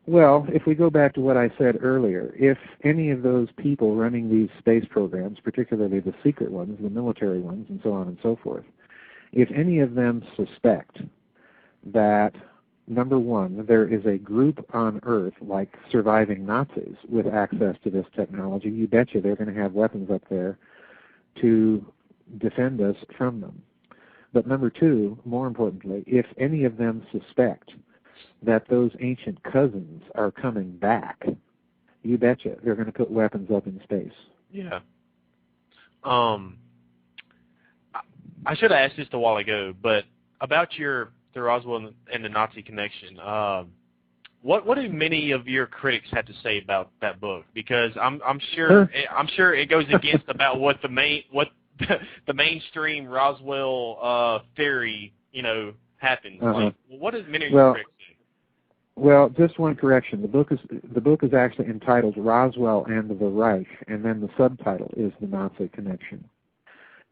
Well, if we go back to what I said earlier, if any of those people running these space programs, particularly the secret ones, the military ones, and so on and so forth, if any of them suspect that, number one, there is a group on Earth, like surviving Nazis, with access to this technology, you betcha they're going to have weapons up there to defend us from them. But number two, more importantly, if any of them suspect that those ancient cousins are coming back, you betcha they're going to put weapons up in space.
Yeah. I should have asked this a while ago, but about the Roswell and the Nazi connection, what do many of your critics have to say about that book? Because I'm sure it goes against about what the mainstream Roswell theory happens. Like, what does many of your critics say?
Well, just one correction. The book is actually entitled Roswell and the Reich, and then the subtitle is The Nazi Connection.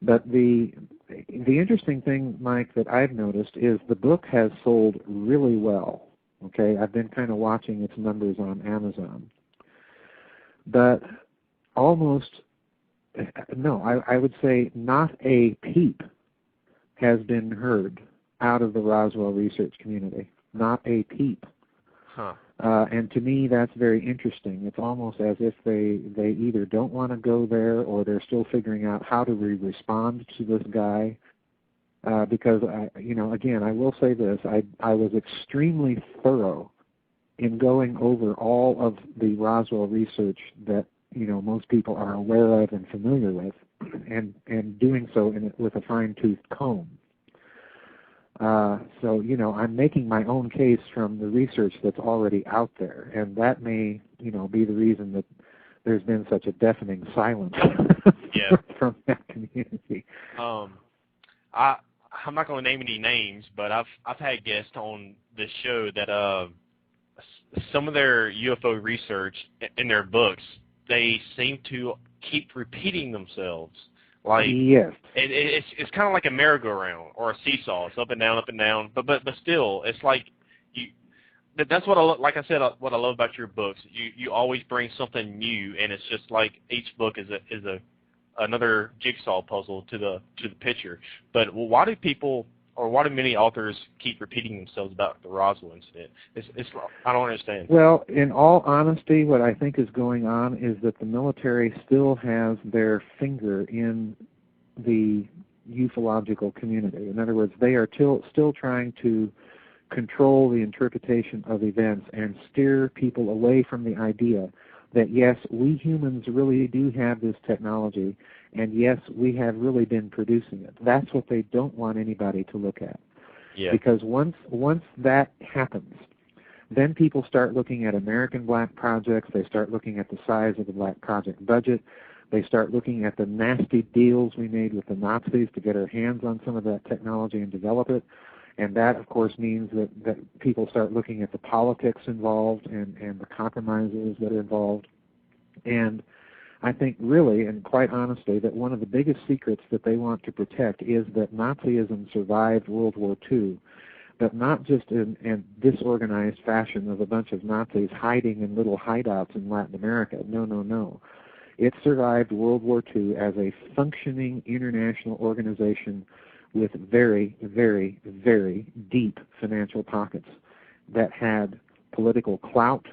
But the interesting thing, Mike, that I've noticed is the book has sold really well. Okay, I've been kind of watching its numbers on Amazon. But I would say not a peep has been heard out of the Roswell research community. Not a peep.
Huh.
And to me, that's very interesting. It's almost as if they either don't want to go there or they're still figuring out how to respond to this guy. Because, again, I will say this. I was extremely thorough in going over all of the Roswell research that, most people are aware of and familiar with, and doing so with a fine-toothed comb. So, I'm making my own case from the research that's already out there, and that may, be the reason that there's been such a deafening silence from that community.
I'm not going to name any names, but I've had guests on this show that some of their UFO research in their books, they seem to keep repeating themselves. Like,
yes,
it's kind of like a merry-go-round or a seesaw. It's up and down, but still, it's like that's what like I said, what I love about your books. You always bring something new, and it's just like each book is another jigsaw puzzle to the picture. But why do many authors keep repeating themselves about the Roswell incident? I don't understand.
Well, in all honesty, what I think is going on is that the military still has their finger in the ufological community. In other words, they are still trying to control the interpretation of events and steer people away from the idea that, yes, we humans really do have this technology, and yes, we have really been producing it. That's what they don't want anybody to look at.
Yeah.
Because once that happens, then people start looking at American black projects, they start looking at the size of the black project budget, they start looking at the nasty deals we made with the Nazis to get our hands on some of that technology and develop it. And that, of course, means that people start looking at the politics involved and the compromises that are involved. And I think really, and quite honestly, that one of the biggest secrets that they want to protect is that Nazism survived World War II, but not just in disorganized fashion of a bunch of Nazis hiding in little hideouts in Latin America. No. It survived World War II as a functioning international organization with very, very, very deep financial pockets that had political clout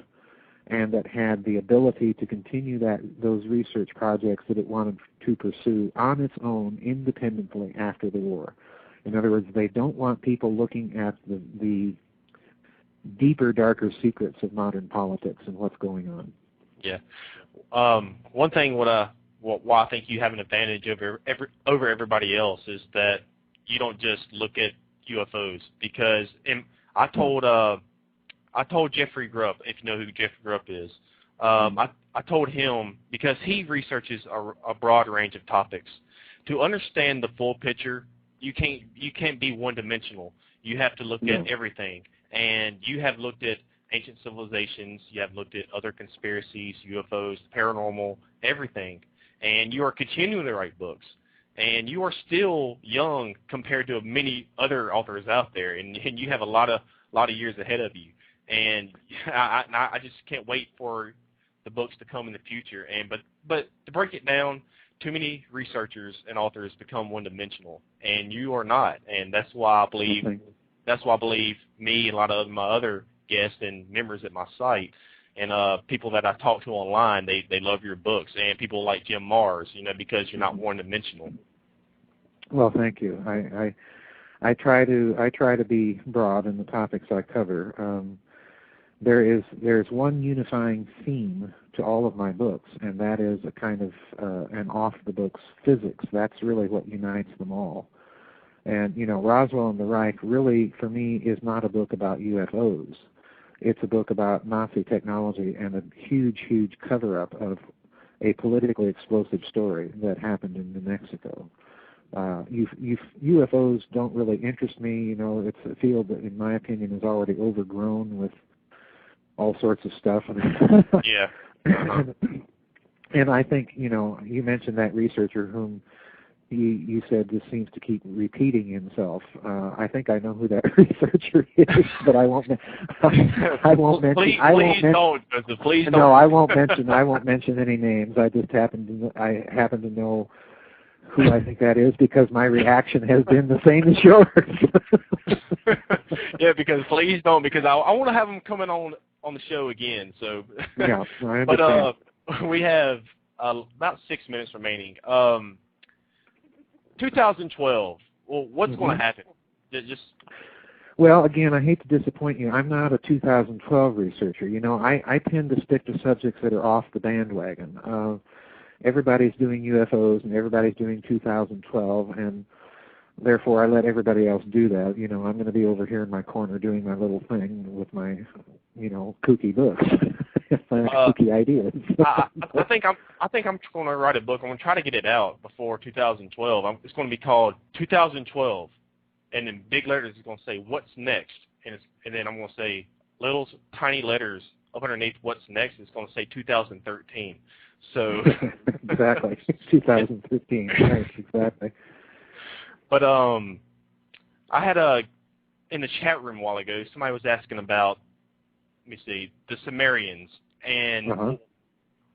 and that had the ability to continue those research projects that it wanted to pursue on its own independently after the war. In other words, they don't want people looking at the deeper, darker secrets of modern politics and what's going on.
Yeah. One thing why I think you have an advantage over everybody else is that you don't just look at UFOs, because I told Jeffrey Grubb, if you know who Jeffrey Grubb is, I told him, because he researches a broad range of topics. To understand the full picture, you can't be one-dimensional. You have to look at everything, and you have looked at ancient civilizations, you have looked at other conspiracies, UFOs, paranormal, everything, and you are continuing to write books. And you are still young compared to many other authors out there, and you have a lot of years ahead of you. And I just can't wait for the books to come in the future. But to break it down, too many researchers and authors become one-dimensional, and you are not. And that's why I believe me and a lot of my other guests and members at my site and people that I talk to online, they love your books, and people like Jim Mars, because you're not one-dimensional.
Well, thank you. I try to be broad in the topics I cover. There's one unifying theme to all of my books, and that is a kind of an off-the-books physics. That's really what unites them all. And, Roswell and the Reich really, for me, is not a book about UFOs. It's a book about Nazi technology and a huge, huge cover-up of a politically explosive story that happened in New Mexico. UFOs don't really interest me. It's a field that, in my opinion, is already overgrown with all sorts of stuff.
Yeah.
And I think, you mentioned that researcher whom you said just seems to keep repeating himself. I think I know who that researcher is, but I won't mention.
Please don't.
No, I won't mention any names. I just happen to know who I think that is because my reaction has been the same as yours.
Yeah, because please don't, because I want to have him coming on the show again. So
yeah, I understand.
But we have about 6 minutes remaining. 2012. Well, what's going to happen? Well,
again, I hate to disappoint you. I'm not a 2012 researcher. I tend to stick to subjects that are off the bandwagon. Everybody's doing UFOs and everybody's doing 2012, and therefore I let everybody else do that. I'm going to be over here in my corner doing my little thing with my, kooky books, my kooky ideas.
I think I'm going to write a book. I'm going to try to get it out before 2012. It's going to be called 2012, and in big letters it's going to say what's next, and then I'm going to say little tiny letters up underneath what's next. It's going to say 2013. So
exactly 2015. Right, exactly.
But I had in the chat room a while ago, somebody was asking about, let me see, the Sumerians, and let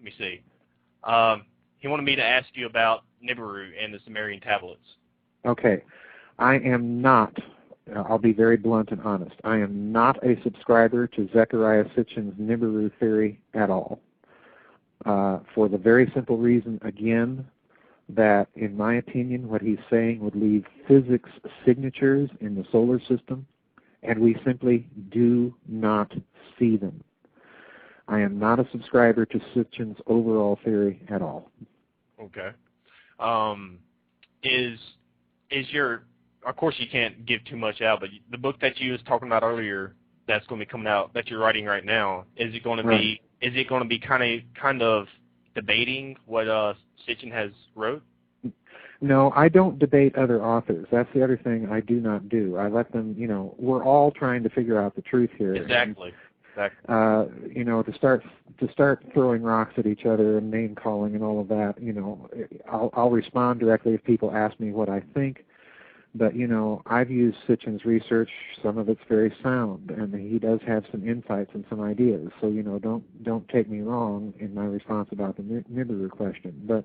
me see. He wanted me to ask you about Nibiru and the Sumerian tablets.
Okay. I am not, I'll be very blunt and honest, I am not a subscriber to Zecharia Sitchin's Nibiru theory at all. For the very simple reason, again, that, in my opinion, what he's saying would leave physics signatures in the solar system, and we simply do not see them. I am not a subscriber to Sitchin's overall theory at all.
Okay. Is your, of course you can't give too much out, but the book that you was talking about earlier that's going to be coming out, that you're writing right now, is it going to be, is it going to be kind of debating what Sitchin has wrote?
No, I don't debate other authors. That's the other thing I do not do. I let them, we're all trying to figure out the truth here.
Exactly.
To start throwing rocks at each other and name calling and all of that, I'll respond directly if people ask me what I think. But I've used Sitchin's research. Some of it's very sound, and he does have some insights and some ideas. So don't take me wrong in my response about the Nibiru question. But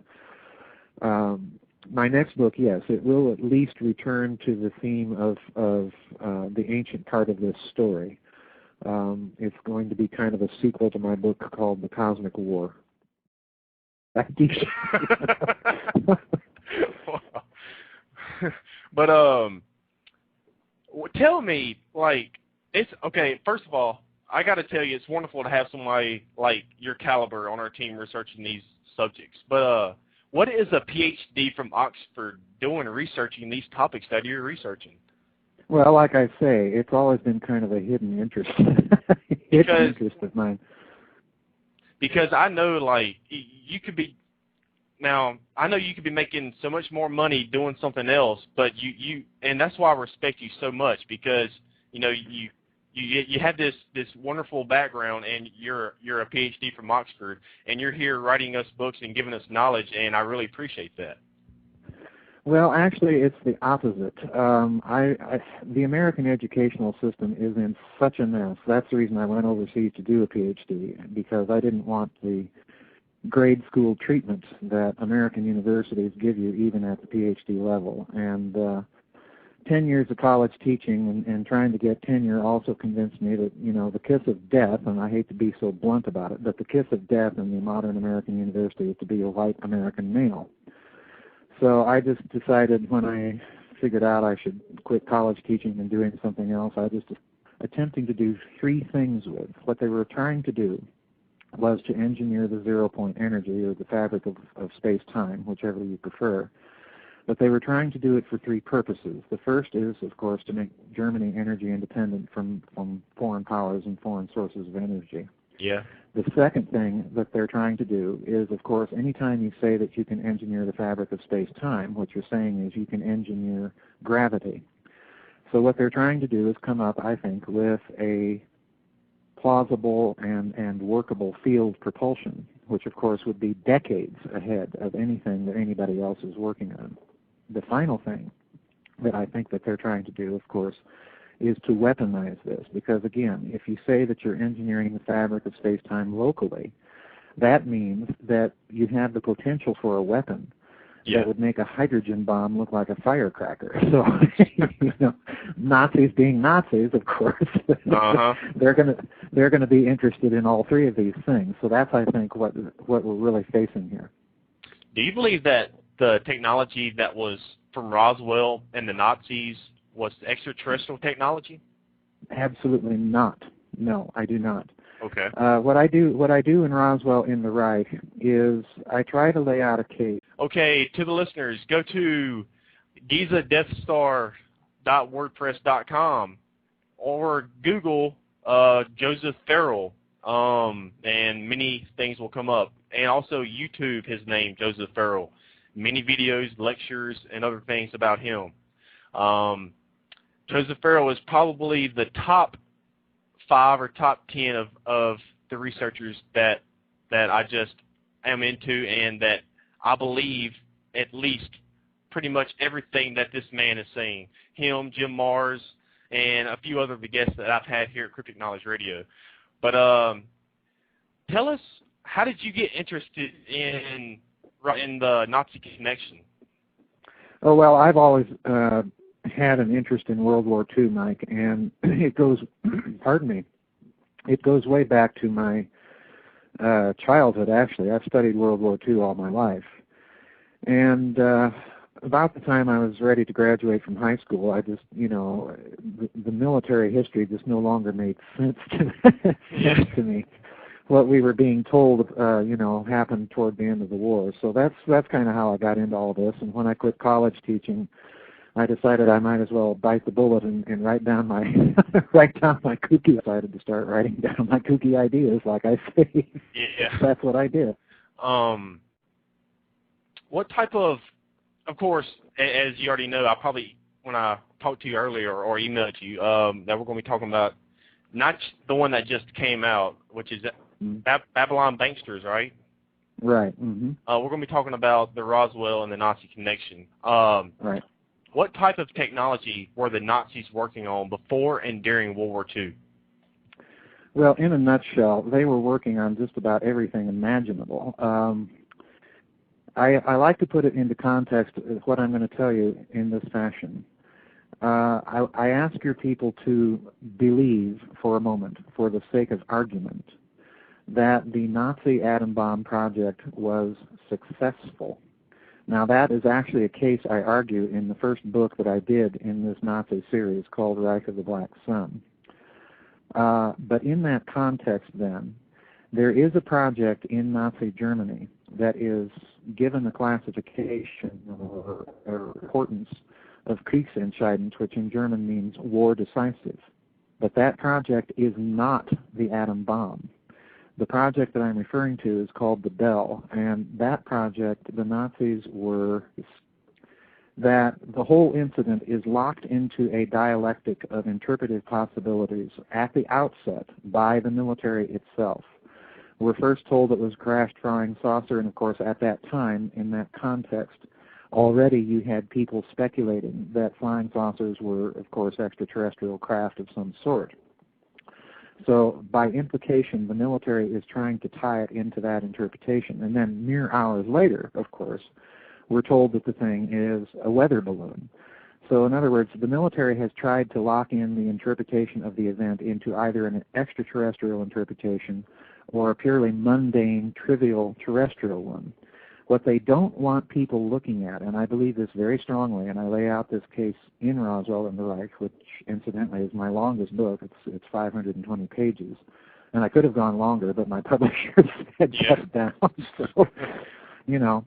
my next book, yes, it will at least return to the theme of the ancient part of this story. It's going to be kind of a sequel to my book called The Cosmic War.
But tell me, it's okay. First of all, I got to tell you, it's wonderful to have somebody like your caliber on our team researching these subjects. But what is a PhD from Oxford doing researching these topics that you're researching?
Well, like I say, it's always been kind of a hidden interest, interest of mine.
Because I know, you could be. Now, I know you could be making so much more money doing something else, but and that's why I respect you so much, because you have this wonderful background, and you're a PhD from Oxford, and you're here writing us books and giving us knowledge, and I really appreciate that.
Well, actually, it's the opposite. The American educational system is in such a mess. That's the reason I went overseas to do a PhD, because I didn't want the grade school treatment that American universities give you even at the PhD level. And 10 years of college teaching and trying to get tenure also convinced me that, the kiss of death, and I hate to be so blunt about it, but the kiss of death in the modern American university is to be a white American male. So I just decided when I figured out I should quit college teaching and doing something else. I was just attempting to do three things with. What they were trying to do was to engineer the zero-point energy, or the fabric of space-time, whichever you prefer. But they were trying to do it for three purposes. The first is, of course, to make Germany energy independent from foreign powers and foreign sources of energy.
Yeah.
The second thing that they're trying to do is, of course, anytime you say that you can engineer the fabric of space-time, what you're saying is you can engineer gravity. So what they're trying to do is come up, I think, with a plausible and workable field propulsion, which, of course, would be decades ahead of anything that anybody else is working on. The final thing that I think that they're trying to do, of course, is to weaponize this, because again, if you say that you're engineering the fabric of space-time locally, that means that you have the potential for a weapon that would make a hydrogen bomb look like a firecracker. So, you know, Nazis being Nazis, of course, they're gonna be interested in all three of these things. So that's, I think, what we're really facing here.
Do you believe that the technology that was from Roswell and the Nazis was extraterrestrial technology?
Absolutely not. No, I do not.
Okay.
What I do in Roswell in the Reich is I try to lay out a case.
Okay, to the listeners, go to Giza Death Star.wordpress.com or Google Joseph Farrell, and many things will come up. And also YouTube his name, Joseph Farrell. Many videos, lectures, and other things about him. Joseph Farrell is probably the top 5 or top 10 of the researchers that I just am into, and that I believe at least pretty much everything that this man is saying. Him, Jim Mars, and a few other of the guests that I've had here at Cryptic Knowledge Radio. But tell us, how did you get interested in the Nazi connection?
Oh, well, I've always had an interest in World War II, Mike, and it goes, pardon me, it goes way back to my childhood, actually. I've studied World War II all my life. And about the time I was ready to graduate from high school, I just, you know, the military history just no longer made sense to me. What we were being told, you know, happened toward the end of the war. So that's kind of how I got into all this. And when I quit college teaching, I decided I might as well bite the bullet and write down my kooky. I decided to start writing down my kooky ideas, like I say.
Yeah.
That's what I did.
What type of course, as you already know, I probably, when I talked to you earlier or emailed to you, that we're going to be talking about not the one that just came out, which is Babylon Banksters, right?
Right. Mm-hmm.
We're going to be talking about the Roswell and the Nazi connection.
Right.
What type of technology were the Nazis working on before and during World War II?
Well, in a nutshell, they were working on just about everything imaginable. I like to put it into context of what I'm going to tell you in this fashion. I ask your people to believe for a moment, for the sake of argument, that the Nazi atom bomb project was successful. Now, that is actually a case I argue in the first book that I did in this Nazi series called Reich of the Black Sun. But in that context, then, there is a project in Nazi Germany that is given the classification or importance of Kriegsentscheidend, which in German means war decisive. But that project is not the atom bomb. The project that I'm referring to is called the Bell, and that project, the Nazis were, that the whole incident is locked into a dialectic of interpretive possibilities at the outset by the military itself. We're first told it was a crashed flying saucer, and of course at that time, in that context, already you had people speculating that flying saucers were, of course, extraterrestrial craft of some sort. So by implication, the military is trying to tie it into that interpretation. And then mere hours later, of course, we're told that the thing is a weather balloon. So in other words, the military has tried to lock in the interpretation of the event into either an extraterrestrial interpretation or a purely mundane, trivial terrestrial one. What they don't want people looking at, and I believe this very strongly, and I lay out this case in Roswell and the Reich, which incidentally is my longest book. It's 520 pages. And I could have gone longer, but my publisher said shut down. So, you know.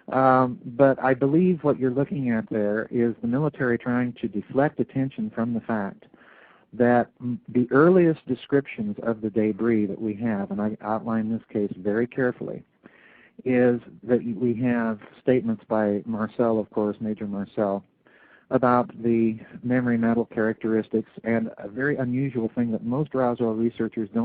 But I believe what you're looking at there is the military trying to deflect attention from the fact that the earliest descriptions of the debris that we have, and I outline this case very carefully, is that we have statements by Marcel, of course, Major Marcel, about the memory metal characteristics, and a very unusual thing that most Roswell researchers don't